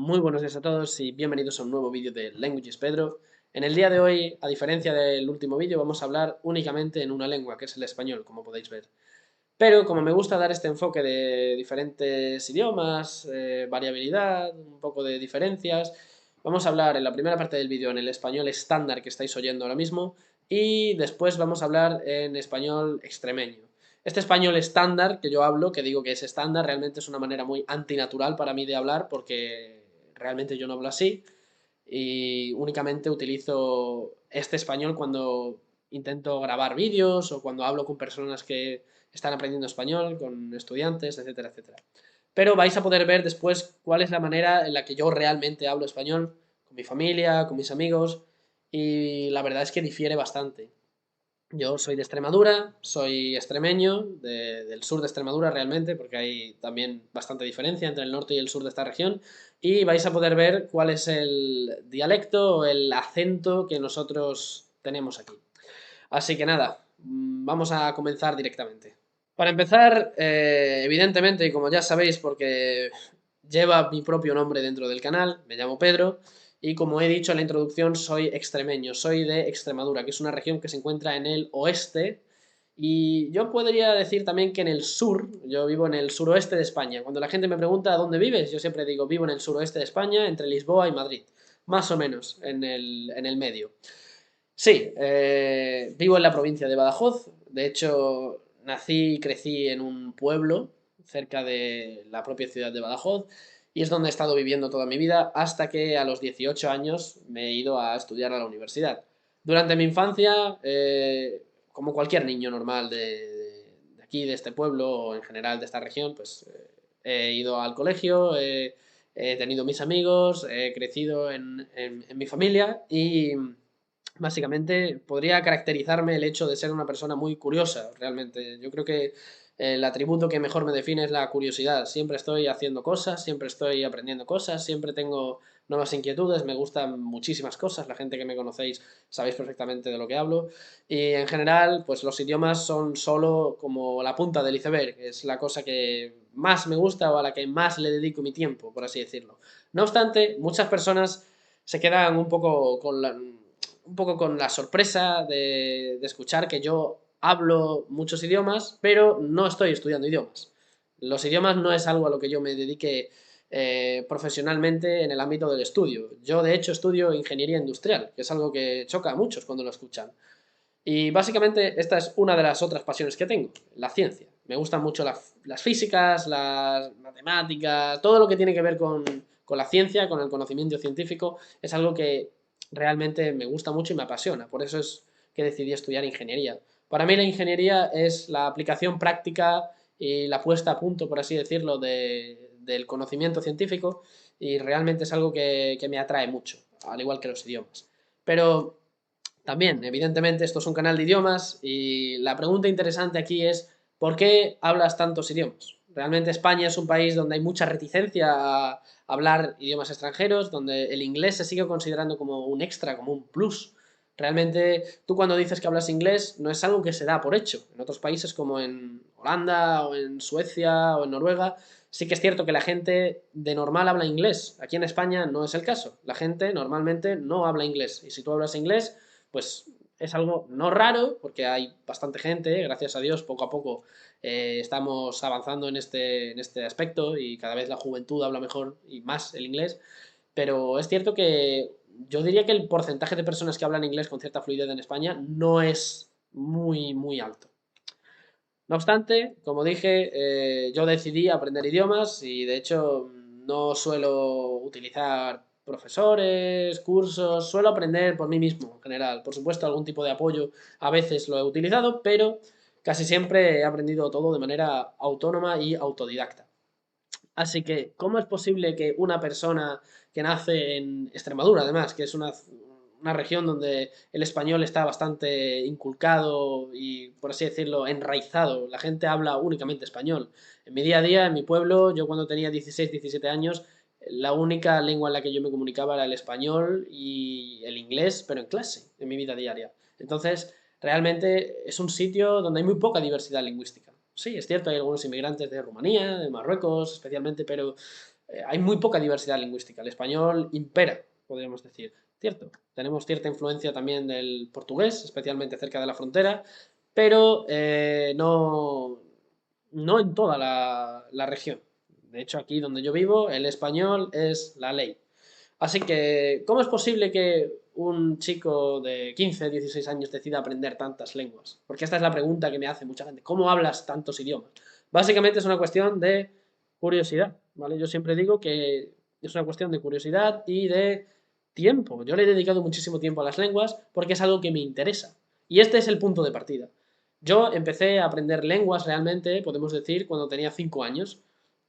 Muy buenos días a todos y bienvenidos a un nuevo vídeo de Languages Pedro. En el día de hoy, a diferencia del último vídeo, vamos a hablar únicamente en una lengua, que es el español, como podéis ver. Pero como me gusta dar este enfoque de diferentes idiomas, variabilidad, un poco de diferencias, vamos a hablar en la primera parte del vídeo en el español estándar que estáis oyendo ahora mismo y después vamos a hablar en español extremeño. Este español estándar que yo hablo, que digo que es estándar, realmente es una manera muy antinatural para mí de hablar porque realmente yo no hablo así y únicamente utilizo este español cuando intento grabar vídeos o cuando hablo con personas que están aprendiendo español, con estudiantes, etcétera, etcétera. Pero vais a poder ver después cuál es la manera en la que yo realmente hablo español, con mi familia, con mis amigos, y la verdad es que difiere bastante. Yo soy de Extremadura, soy extremeño, del sur de Extremadura realmente, porque hay también bastante diferencia entre el norte y el sur de esta región, y vais a poder ver cuál es el dialecto o el acento que nosotros tenemos aquí. Así que nada, vamos a comenzar directamente. Para empezar, evidentemente, y como ya sabéis, porque lleva mi propio nombre dentro del canal, me llamo Pedro, y como he dicho en la introducción, soy extremeño, soy de Extremadura, que es una región que se encuentra en el oeste, y yo podría decir también que en el sur, yo vivo en el suroeste de España. Cuando la gente me pregunta dónde vives, yo siempre digo vivo en el suroeste de España, entre Lisboa y Madrid, más o menos en el medio. Sí, vivo en la provincia de Badajoz. De hecho, nací y crecí en un pueblo cerca de la propia ciudad de Badajoz y es donde he estado viviendo toda mi vida hasta que a los 18 años me he ido a estudiar a la universidad. Durante mi infancia, como cualquier niño normal de aquí, de este pueblo o en general de esta región, pues he ido al colegio, he tenido mis amigos, he crecido en mi familia y básicamente podría caracterizarme el hecho de ser una persona muy curiosa, realmente. Yo creo que el atributo que mejor me define es la curiosidad. Siempre estoy haciendo cosas, siempre estoy aprendiendo cosas, siempre tengo nuevas inquietudes, me gustan muchísimas cosas. La gente que me conocéis sabéis perfectamente de lo que hablo. Y en general, pues los idiomas son solo como la punta del iceberg, es la cosa que más me gusta o a la que más le dedico mi tiempo, por así decirlo. No obstante, muchas personas se quedan un poco con la sorpresa de escuchar que yo hablo muchos idiomas, pero no estoy estudiando idiomas. Los idiomas no es algo a lo que yo me dedique profesionalmente en el ámbito del estudio. Yo, de hecho, estudio ingeniería industrial, que es algo que choca a muchos cuando lo escuchan. Y básicamente esta es una de las otras pasiones que tengo, la ciencia. Me gustan mucho las físicas, las matemáticas, todo lo que tiene que ver con la ciencia, con el conocimiento científico, es algo que realmente me gusta mucho y me apasiona. Por eso es que decidí estudiar ingeniería. Para mí la ingeniería es la aplicación práctica y la puesta a punto, por así decirlo, del conocimiento científico y realmente es algo que me atrae mucho, al igual que los idiomas. Pero también, evidentemente, esto es un canal de idiomas y la pregunta interesante aquí es ¿por qué hablas tantos idiomas? Realmente España es un país donde hay mucha reticencia a hablar idiomas extranjeros, donde el inglés se sigue considerando como un extra, como un plus. Realmente tú cuando dices que hablas inglés no es algo que se da por hecho. En otros países como en Holanda o en Suecia o en Noruega sí que es cierto que la gente de normal habla inglés. Aquí en España no es el caso. La gente normalmente no habla inglés. Y si tú hablas inglés pues es algo no raro, porque hay bastante gente, gracias a Dios, poco a poco estamos avanzando en este aspecto y cada vez la juventud habla mejor y más el inglés, pero es cierto que yo diría que el porcentaje de personas que hablan inglés con cierta fluidez en España no es muy, muy alto. No obstante, como dije, yo decidí aprender idiomas y de hecho no suelo utilizar profesores, cursos, suelo aprender por mí mismo en general. Por supuesto, algún tipo de apoyo a veces lo he utilizado, pero casi siempre he aprendido todo de manera autónoma y autodidacta. Así que, ¿cómo es posible que una persona que nace en Extremadura, además, que es una región donde el español está bastante inculcado y, por así decirlo, enraizado, la gente habla únicamente español? En mi día a día, en mi pueblo, yo cuando tenía 16, 17 años, la única lengua en la que yo me comunicaba era el español y el inglés, pero en clase, en mi vida diaria. Entonces, realmente es un sitio donde hay muy poca diversidad lingüística. Sí, es cierto, hay algunos inmigrantes de Rumanía, de Marruecos especialmente, pero hay muy poca diversidad lingüística. El español impera, podríamos decir. Cierto, tenemos cierta influencia también del portugués, especialmente cerca de la frontera, pero no en toda la región. De hecho, aquí donde yo vivo, el español es la ley. Así que, ¿cómo es posible que un chico de 15, 16 años decida aprender tantas lenguas? Porque esta es la pregunta que me hace mucha gente. ¿Cómo hablas tantos idiomas? Básicamente es una cuestión de curiosidad, ¿vale? Yo siempre digo que es una cuestión de curiosidad y de tiempo. Yo le he dedicado muchísimo tiempo a las lenguas porque es algo que me interesa. Y este es el punto de partida. Yo empecé a aprender lenguas realmente, podemos decir, cuando tenía 5 años.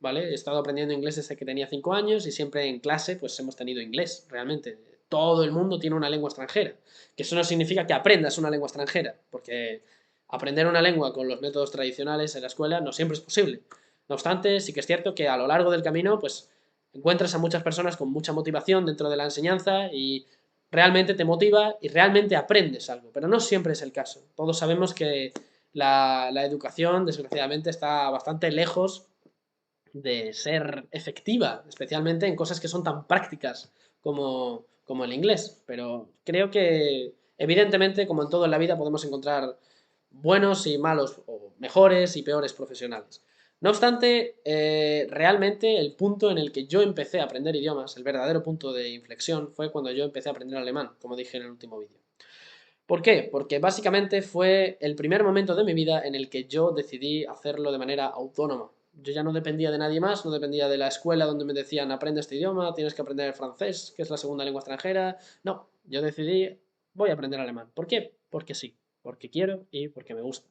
¿Vale? He estado aprendiendo inglés desde que tenía 5 años y siempre en clase pues hemos tenido inglés, realmente. Todo el mundo tiene una lengua extranjera, que eso no significa que aprendas una lengua extranjera, porque aprender una lengua con los métodos tradicionales en la escuela no siempre es posible. No obstante, sí que es cierto que a lo largo del camino pues encuentras a muchas personas con mucha motivación dentro de la enseñanza y realmente te motiva y realmente aprendes algo, pero no siempre es el caso. Todos sabemos que la educación, desgraciadamente, está bastante lejos de ser efectiva, especialmente en cosas que son tan prácticas como el inglés. Pero creo que, evidentemente, como en todo en la vida, podemos encontrar buenos y malos, o mejores y peores profesionales. No obstante, realmente el punto en el que yo empecé a aprender idiomas, el verdadero punto de inflexión, fue cuando yo empecé a aprender alemán, como dije en el último vídeo. ¿Por qué? Porque básicamente fue el primer momento de mi vida en el que yo decidí hacerlo de manera autónoma. Yo ya no dependía de nadie más, no dependía de la escuela donde me decían aprende este idioma, tienes que aprender francés, que es la segunda lengua extranjera. No, yo decidí voy a aprender alemán. ¿Por qué? Porque sí, porque quiero y porque me gusta.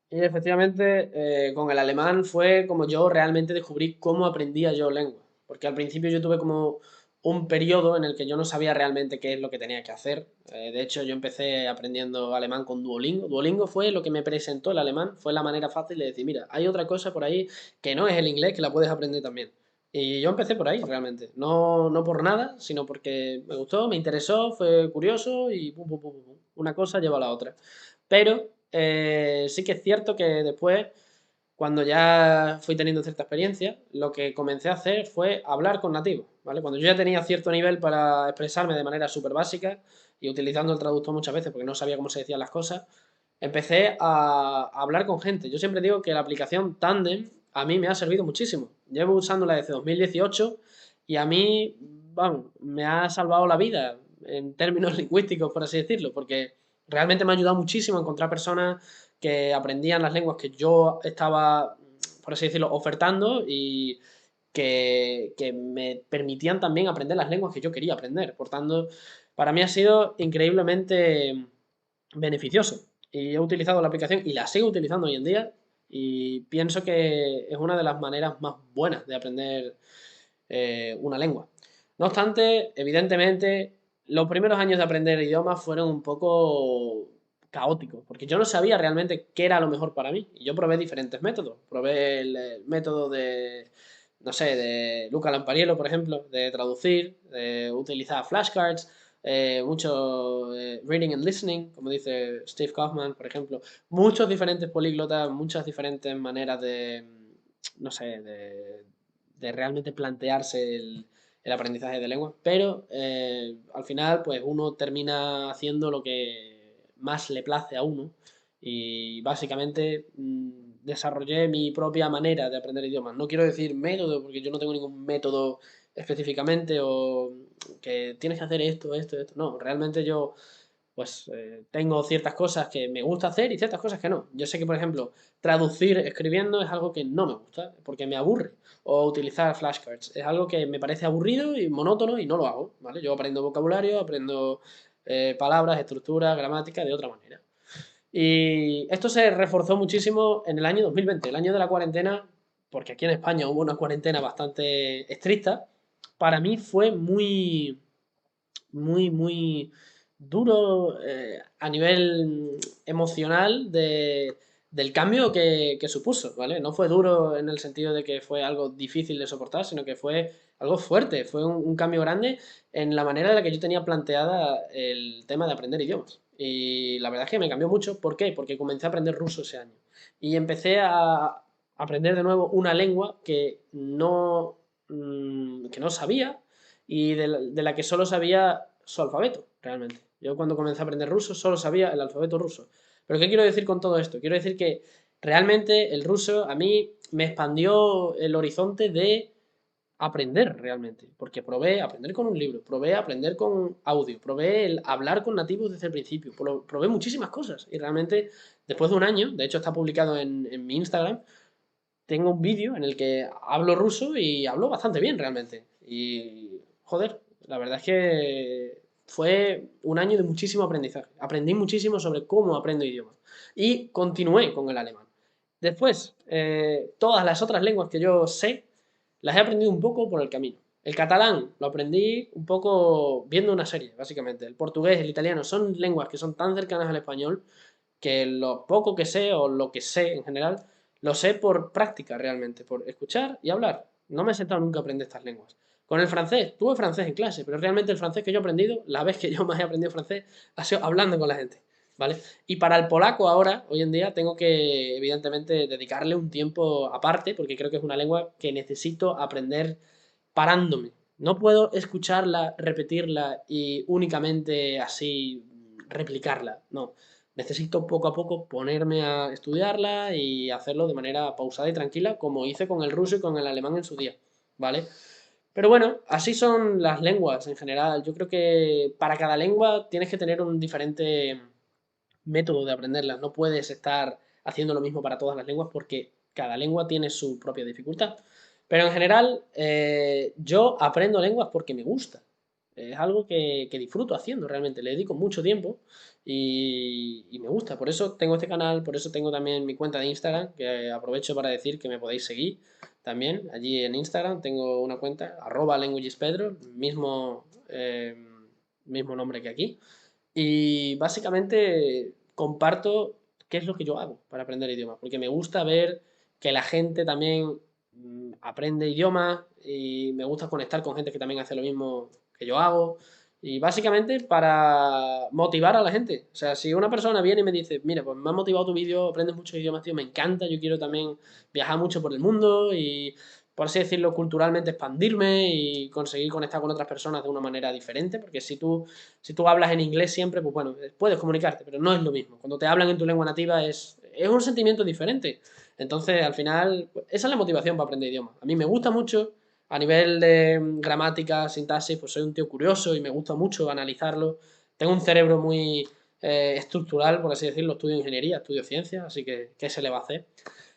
Y efectivamente, con el alemán fue como yo realmente descubrí cómo aprendía yo lengua. Porque al principio yo tuve como un periodo en el que yo no sabía realmente qué es lo que tenía que hacer. De hecho, yo empecé aprendiendo alemán con Duolingo. Duolingo fue lo que me presentó el alemán, fue la manera fácil de decir, mira, hay otra cosa por ahí que no es el inglés, que la puedes aprender también. Y yo empecé por ahí, realmente. No, no por nada, sino porque me gustó, me interesó, fue curioso y pum, pum, pum, pum, pum. Una cosa lleva a la otra. Pero sí que es cierto que después, cuando ya fui teniendo cierta experiencia, lo que comencé a hacer fue hablar con nativos, ¿vale? Cuando yo ya tenía cierto nivel para expresarme de manera súper básica y utilizando el traductor muchas veces porque no sabía cómo se decían las cosas, empecé a hablar con gente. Yo siempre digo que la aplicación Tandem a mí me ha servido muchísimo. Llevo usándola desde 2018 y a mí, vamos, me ha salvado la vida en términos lingüísticos, por así decirlo, porque realmente me ha ayudado muchísimo a encontrar personas que aprendían las lenguas que yo estaba, por así decirlo, ofertando y que me permitían también aprender las lenguas que yo quería aprender. Por tanto, para mí ha sido increíblemente beneficioso. Y he utilizado la aplicación y la sigo utilizando hoy en día y pienso que es una de las maneras más buenas de aprender una lengua. No obstante, evidentemente, los primeros años de aprender idiomas fueron un poco caóticos, porque yo no sabía realmente qué era lo mejor para mí. Y yo probé diferentes métodos. Probé el método de, no sé, de Luca Lampariello, por ejemplo, de traducir, de utilizar flashcards, mucho reading and listening, como dice Steve Kaufman, por ejemplo. Muchos diferentes políglotas, muchas diferentes maneras de, no sé, de realmente plantearse el aprendizaje de lengua, pero al final pues uno termina haciendo lo que más le place a uno y básicamente desarrollé mi propia manera de aprender idiomas. No quiero decir método porque yo no tengo ningún método específicamente o que tienes que hacer esto, esto, esto. No, realmente yo pues tengo ciertas cosas que me gusta hacer y ciertas cosas que no. Yo sé que, por ejemplo, traducir escribiendo es algo que no me gusta porque me aburre. O utilizar flashcards es algo que me parece aburrido y monótono y no lo hago, ¿vale? Yo aprendo vocabulario, aprendo palabras, estructuras, gramática de otra manera. Y esto se reforzó muchísimo en el año 2020, el año de la cuarentena, porque aquí en España hubo una cuarentena bastante estricta. Para mí fue muy, muy duro a nivel emocional del cambio que supuso, ¿vale? No fue duro en el sentido de que fue algo difícil de soportar, sino que fue algo fuerte, fue un cambio grande en la manera en la que yo tenía planteada el tema de aprender idiomas. Y la verdad es que me cambió mucho. ¿Por qué? Porque comencé a aprender ruso ese año. Y empecé a aprender de nuevo una lengua que no que no sabía y de la que solo sabía su alfabeto, realmente. Yo cuando comencé a aprender ruso solo sabía el alfabeto ruso. ¿Pero qué quiero decir con todo esto? Quiero decir que realmente el ruso a mí me expandió el horizonte de aprender realmente, porque probé aprender con un libro, probé aprender con audio, probé el hablar con nativos desde el principio, probé muchísimas cosas y realmente después de un año, de hecho está publicado en mi Instagram, tengo un vídeo en el que hablo ruso y hablo bastante bien realmente. Y joder, la verdad es que fue un año de muchísimo aprendizaje. Aprendí muchísimo sobre cómo aprendo idiomas. Y continué con el alemán. Después, todas las otras lenguas que yo sé, las he aprendido un poco por el camino. El catalán lo aprendí un poco viendo una serie, básicamente. El portugués, el italiano son lenguas que son tan cercanas al español que lo poco que sé o lo que sé en general, lo sé por práctica realmente, por escuchar y hablar. No me he sentado nunca a aprender estas lenguas. Con el francés, tuve francés en clase, pero realmente el francés que yo he aprendido, la vez que yo más he aprendido francés, ha sido hablando con la gente, ¿vale? Y para el polaco ahora, hoy en día, tengo que, evidentemente, dedicarle un tiempo aparte, porque creo que es una lengua que necesito aprender parándome. No puedo escucharla, repetirla y únicamente así replicarla. No. Necesito poco a poco ponerme a estudiarla y hacerlo de manera pausada y tranquila, como hice con el ruso y con el alemán en su día, ¿vale? Pero bueno, así son las lenguas en general. Yo creo que para cada lengua tienes que tener un diferente método de aprenderlas. No puedes estar haciendo lo mismo para todas las lenguas porque cada lengua tiene su propia dificultad. Pero en general, yo aprendo lenguas porque me gusta. Es algo que disfruto haciendo realmente. Le dedico mucho tiempo y me gusta. Por eso tengo este canal, por eso tengo también mi cuenta de Instagram, que aprovecho para decir que me podéis seguir también. Allí en Instagram tengo una cuenta, @languagespedro, mismo nombre que aquí. Y básicamente comparto qué es lo que yo hago para aprender idiomas, porque me gusta ver que la gente también aprende idiomas y me gusta conectar con gente que también hace lo mismo que yo hago. Y básicamente para motivar a la gente. O sea, si una persona viene y me dice, mira, pues me ha motivado tu vídeo, aprendes muchos idiomas, tío, me encanta, yo quiero también viajar mucho por el mundo y, por así decirlo, culturalmente expandirme y conseguir conectar con otras personas de una manera diferente, porque si tú hablas en inglés siempre, pues bueno, puedes comunicarte, pero no es lo mismo. Cuando te hablan en tu lengua nativa es un sentimiento diferente. Entonces, al final, pues, esa es la motivación para aprender idiomas. A mí me gusta mucho, a nivel de gramática, sintaxis, pues soy un tío curioso y me gusta mucho analizarlo. Tengo un cerebro muy estructural, por así decirlo, estudio ingeniería, estudio ciencias, así que ¿qué se le va a hacer?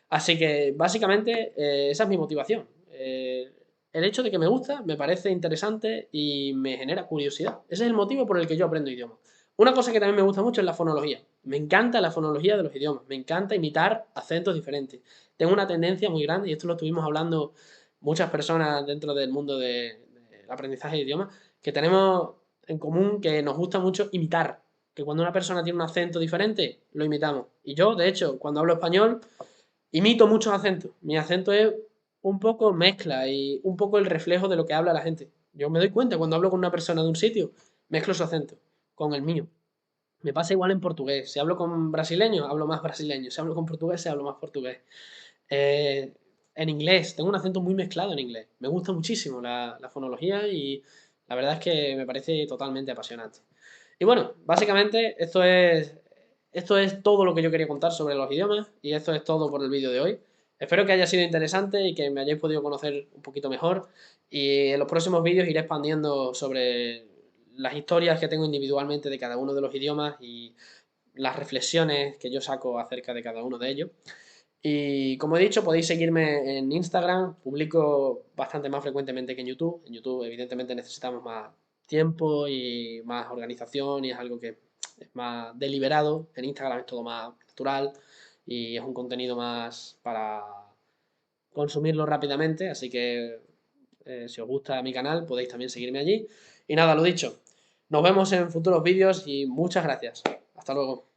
Así que básicamente esa es mi motivación. El hecho de que me gusta, me parece interesante y me genera curiosidad. Ese es el motivo por el que yo aprendo idiomas. Una cosa que también me gusta mucho es la fonología. Me encanta la fonología de los idiomas. Me encanta imitar acentos diferentes. Tengo una tendencia muy grande, y esto lo estuvimos hablando muchas personas dentro del mundo del aprendizaje de idiomas, que tenemos en común que nos gusta mucho imitar. Que cuando una persona tiene un acento diferente, lo imitamos. Y yo, de hecho, cuando hablo español, imito muchos acentos. Mi acento es un poco mezcla y un poco el reflejo de lo que habla la gente. Yo me doy cuenta cuando hablo con una persona de un sitio, mezclo su acento con el mío. Me pasa igual en portugués. Si hablo con brasileños, hablo más brasileño. Si hablo con portugués, hablo más portugués. Eh, en inglés, tengo un acento muy mezclado en inglés. Me gusta muchísimo la fonología y la verdad es que me parece totalmente apasionante. Y bueno, básicamente esto es todo lo que yo quería contar sobre los idiomas y esto es todo por el vídeo de hoy. Espero que haya sido interesante y que me hayáis podido conocer un poquito mejor. Y en los próximos vídeos iré expandiendo sobre las historias que tengo individualmente de cada uno de los idiomas y las reflexiones que yo saco acerca de cada uno de ellos. Y como he dicho, podéis seguirme en Instagram, publico bastante más frecuentemente que en YouTube. En YouTube, evidentemente, necesitamos más tiempo y más organización y es algo que es más deliberado. En Instagram es todo más natural y es un contenido más para consumirlo rápidamente. Así que si os gusta mi canal, podéis también seguirme allí. Y nada, lo dicho, nos vemos en futuros vídeos y muchas gracias. Hasta luego.